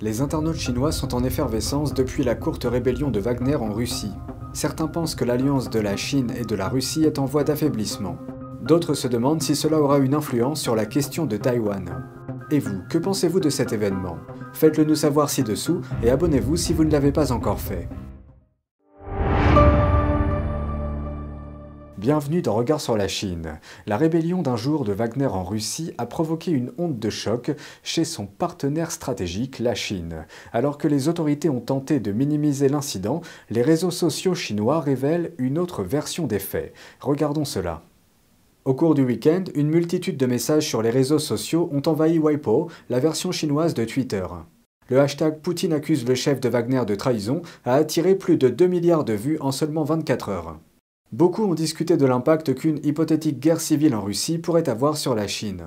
Les internautes chinois sont en effervescence depuis la courte rébellion de Wagner en Russie. Certains pensent que l'alliance de la Chine et de la Russie est en voie d'affaiblissement. D'autres se demandent si cela aura une influence sur la question de Taïwan. Et vous, que pensez-vous de cet événement? Faites-le nous savoir ci-dessous et abonnez-vous si vous ne l'avez pas encore fait. Bienvenue dans Regard sur la Chine. La rébellion d'un jour de Wagner en Russie a provoqué une onde de choc chez son partenaire stratégique, la Chine. Alors que les autorités ont tenté de minimiser l'incident, les réseaux sociaux chinois révèlent une autre version des faits. Regardons cela. Au cours du week-end, une multitude de messages sur les réseaux sociaux ont envahi Weibo, la version chinoise de Twitter. Le hashtag Poutine accuse le chef de Wagner de trahison a attiré plus de 2 milliards de vues en seulement 24 heures. Beaucoup ont discuté de l'impact qu'une hypothétique guerre civile en Russie pourrait avoir sur la Chine.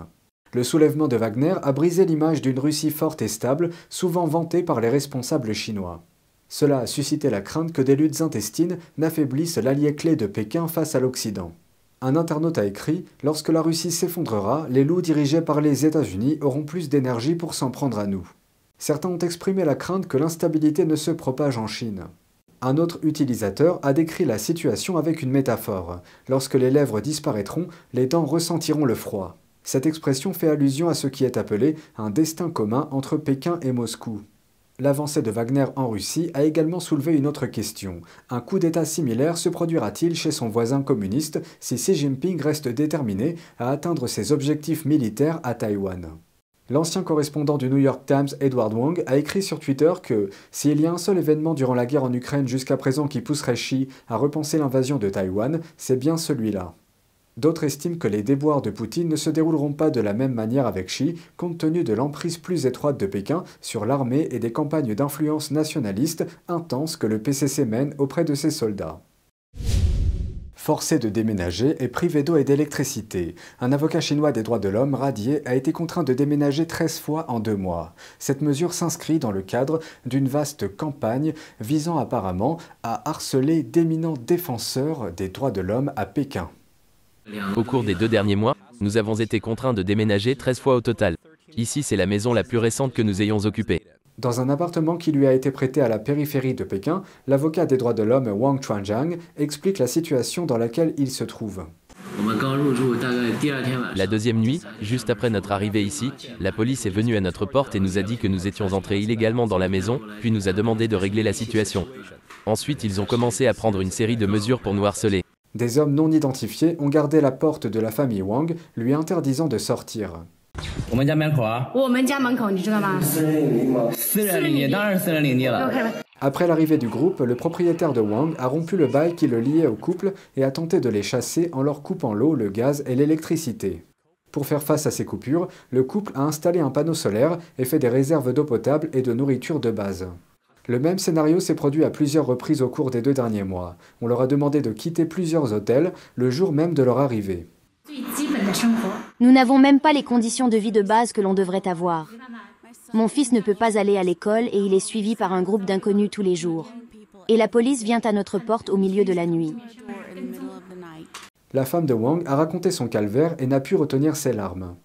Le soulèvement de Wagner a brisé l'image d'une Russie forte et stable, souvent vantée par les responsables chinois. Cela a suscité la crainte que des luttes intestines n'affaiblissent l'allié clé de Pékin face à l'Occident. Un internaute a écrit « Lorsque la Russie s'effondrera, les loups dirigés par les États-Unis auront plus d'énergie pour s'en prendre à nous. » Certains ont exprimé la crainte que l'instabilité ne se propage en Chine. Un autre utilisateur a décrit la situation avec une métaphore. Lorsque les lèvres disparaîtront, les dents ressentiront le froid. Cette expression fait allusion à ce qui est appelé un destin commun entre Pékin et Moscou. L'avancée de Wagner en Russie a également soulevé une autre question. Un coup d'État similaire se produira-t-il chez son voisin communiste si Xi Jinping reste déterminé à atteindre ses objectifs militaires à Taïwan? L'ancien correspondant du New York Times, Edward Wong, a écrit sur Twitter que « S'il y a un seul événement durant la guerre en Ukraine jusqu'à présent qui pousserait Xi à repenser l'invasion de Taïwan, c'est bien celui-là ». D'autres estiment que les déboires de Poutine ne se dérouleront pas de la même manière avec Xi, compte tenu de l'emprise plus étroite de Pékin sur l'armée et des campagnes d'influence nationaliste intenses que le PCC mène auprès de ses soldats. Forcé de déménager et privé d'eau et d'électricité, un avocat chinois des droits de l'homme, radié, a été contraint de déménager 13 fois en 2 mois. Cette mesure s'inscrit dans le cadre d'une vaste campagne visant apparemment à harceler d'éminents défenseurs des droits de l'homme à Pékin. Au cours des 2 derniers mois, nous avons été contraints de déménager 13 fois au total. Ici, c'est la maison la plus récente que nous ayons occupée. Dans un appartement qui lui a été prêté à la périphérie de Pékin, l'avocat des droits de l'homme Wang Chuanjiang explique la situation dans laquelle il se trouve. La deuxième nuit, juste après notre arrivée ici, la police est venue à notre porte et nous a dit que nous étions entrés illégalement dans la maison, puis nous a demandé de régler la situation. Ensuite, ils ont commencé à prendre une série de mesures pour nous harceler. Des hommes non identifiés ont gardé la porte de la famille Wang, lui interdisant de sortir. Après l'arrivée du groupe, le propriétaire de Wang a rompu le bail qui le liait au couple et a tenté de les chasser en leur coupant l'eau, le gaz et l'électricité. Pour faire face à ces coupures, le couple a installé un panneau solaire et fait des réserves d'eau potable et de nourriture de base. Le même scénario s'est produit à plusieurs reprises au cours des 2 derniers mois. On leur a demandé de quitter plusieurs hôtels le jour même de leur arrivée. Nous n'avons même pas les conditions de vie de base que l'on devrait avoir. Mon fils ne peut pas aller à l'école et il est suivi par un groupe d'inconnus tous les jours. Et la police vient à notre porte au milieu de la nuit. La femme de Wang a raconté son calvaire et n'a pu retenir ses larmes.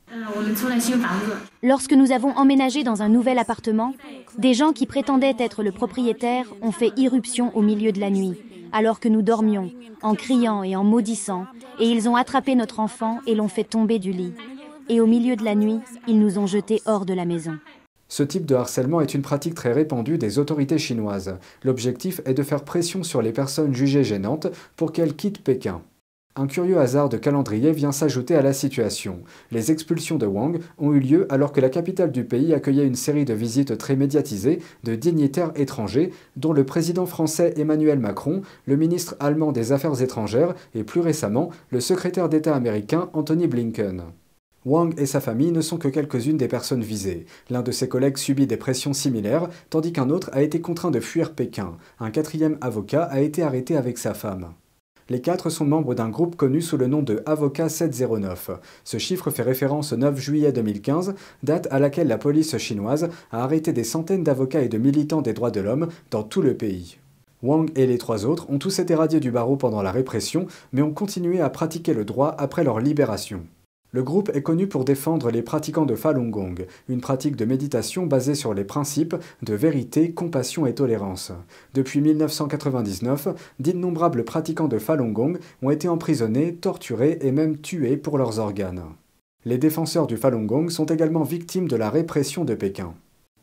Lorsque nous avons emménagé dans un nouvel appartement, des gens qui prétendaient être le propriétaire ont fait irruption au milieu de la nuit, alors que nous dormions, en criant et en maudissant, et ils ont attrapé notre enfant et l'ont fait tomber du lit. Et au milieu de la nuit, ils nous ont jetés hors de la maison. Ce type de harcèlement est une pratique très répandue des autorités chinoises. L'objectif est de faire pression sur les personnes jugées gênantes pour qu'elles quittent Pékin. Un curieux hasard de calendrier vient s'ajouter à la situation. Les expulsions de Wang ont eu lieu alors que la capitale du pays accueillait une série de visites très médiatisées de dignitaires étrangers, dont le président français Emmanuel Macron, le ministre allemand des Affaires étrangères et plus récemment le secrétaire d'État américain Antony Blinken. Wang et sa famille ne sont que quelques-unes des personnes visées. L'un de ses collègues subit des pressions similaires, tandis qu'un autre a été contraint de fuir Pékin. Un 4e avocat a été arrêté avec sa femme. Les 4 sont membres d'un groupe connu sous le nom de Avocat 709. Ce chiffre fait référence au 9 juillet 2015, date à laquelle la police chinoise a arrêté des centaines d'avocats et de militants des droits de l'homme dans tout le pays. Wang et les 3 autres ont tous été radiés du barreau pendant la répression, mais ont continué à pratiquer le droit après leur libération. Le groupe est connu pour défendre les pratiquants de Falun Gong, une pratique de méditation basée sur les principes de vérité, compassion et tolérance. Depuis 1999, d'innombrables pratiquants de Falun Gong ont été emprisonnés, torturés et même tués pour leurs organes. Les défenseurs du Falun Gong sont également victimes de la répression de Pékin.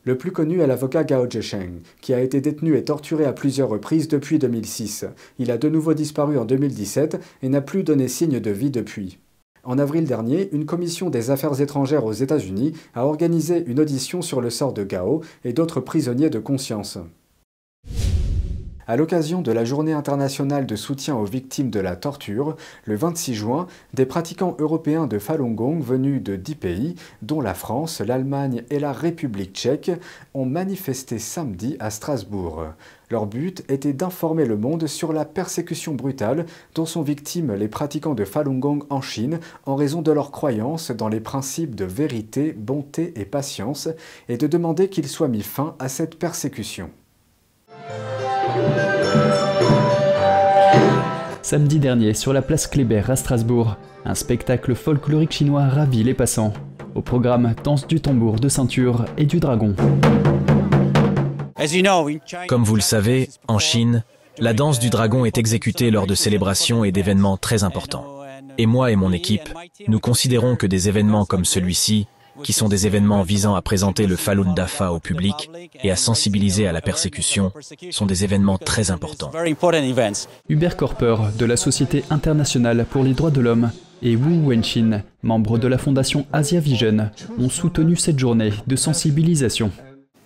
Le plus connu est l'avocat Gao Zhesheng, qui a été détenu et torturé à plusieurs reprises depuis 2006. Il a de nouveau disparu en 2017 et n'a plus donné signe de vie depuis. En avril dernier, une commission des affaires étrangères aux États-Unis a organisé une audition sur le sort de Gao et d'autres prisonniers de conscience. À l'occasion de la Journée internationale de soutien aux victimes de la torture, le 26 juin, des pratiquants européens de Falun Gong venus de 10 pays, dont la France, l'Allemagne et la République tchèque, ont manifesté samedi à Strasbourg. Leur but était d'informer le monde sur la persécution brutale dont sont victimes les pratiquants de Falun Gong en Chine en raison de leur croyance dans les principes de vérité, bonté et patience, et de demander qu'il soit mis fin à cette persécution. Samedi dernier, sur la place Kléber à Strasbourg, un spectacle folklorique chinois ravit les passants. Au programme, danse du tambour, de ceinture et du dragon. Comme vous le savez, en Chine, la danse du dragon est exécutée lors de célébrations et d'événements très importants. Et moi et mon équipe, nous considérons que des événements comme celui-ci, qui sont des événements visant à présenter le Falun Dafa au public et à sensibiliser à la persécution, sont des événements très importants. Hubert Korper, de la Société internationale pour les droits de l'homme, et Wu Wenxin, membre de la fondation Asia Vision, ont soutenu cette journée de sensibilisation.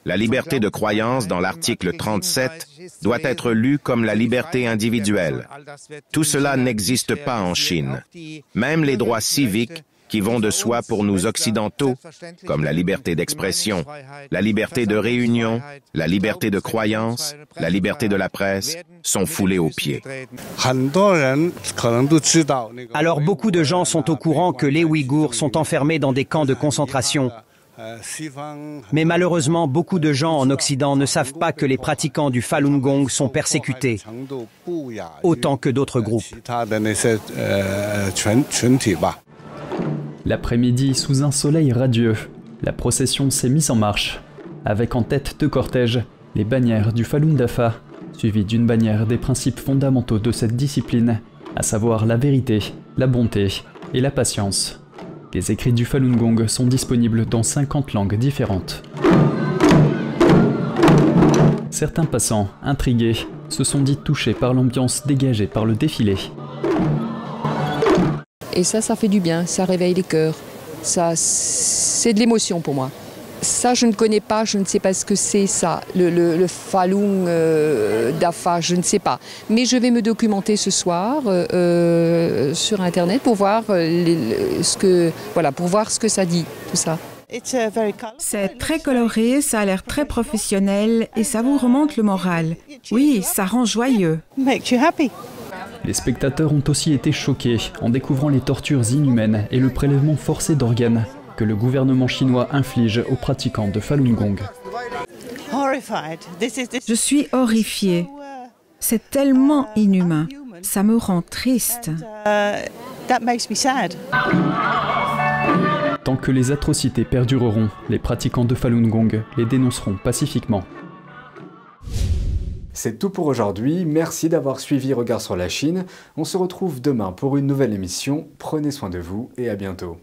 La liberté de croyance dans l'article 37 doit être lue comme la liberté individuelle. Tout cela n'existe pas en Chine. Même les droits civiques qui vont de soi pour nous occidentaux, comme la liberté d'expression, la liberté de réunion, la liberté de croyance, la liberté de la presse, sont foulés aux pieds. Alors beaucoup de gens sont au courant que les Ouïghours sont enfermés dans des camps de concentration. Mais malheureusement, beaucoup de gens en Occident ne savent pas que les pratiquants du Falun Gong sont persécutés, autant que d'autres groupes. L'après-midi, sous un soleil radieux, la procession s'est mise en marche, avec en tête de cortège les bannières du Falun Dafa, suivies d'une bannière des principes fondamentaux de cette discipline, à savoir la vérité, la bonté et la patience. Les écrits du Falun Gong sont disponibles dans 50 langues différentes. Certains passants, intrigués, se sont dit touchés par l'ambiance dégagée par le défilé. Et ça fait du bien, ça réveille les cœurs. Ça, c'est de l'émotion pour moi. Ça, je ne connais pas, je ne sais pas ce que c'est ça, le Falun Dafa, je ne sais pas. Mais je vais me documenter ce soir sur Internet pour voir, pour voir ce que ça dit, tout ça. C'est très coloré, ça a l'air très professionnel et ça vous remonte le moral. Oui, ça rend joyeux. Les spectateurs ont aussi été choqués en découvrant les tortures inhumaines et le prélèvement forcé d'organes que le gouvernement chinois inflige aux pratiquants de Falun Gong. Je suis horrifiée. C'est tellement inhumain. Ça me rend triste. Tant que les atrocités perdureront, les pratiquants de Falun Gong les dénonceront pacifiquement. C'est tout pour aujourd'hui, merci d'avoir suivi Regard sur la Chine. On se retrouve demain pour une nouvelle émission. Prenez soin de vous et à bientôt.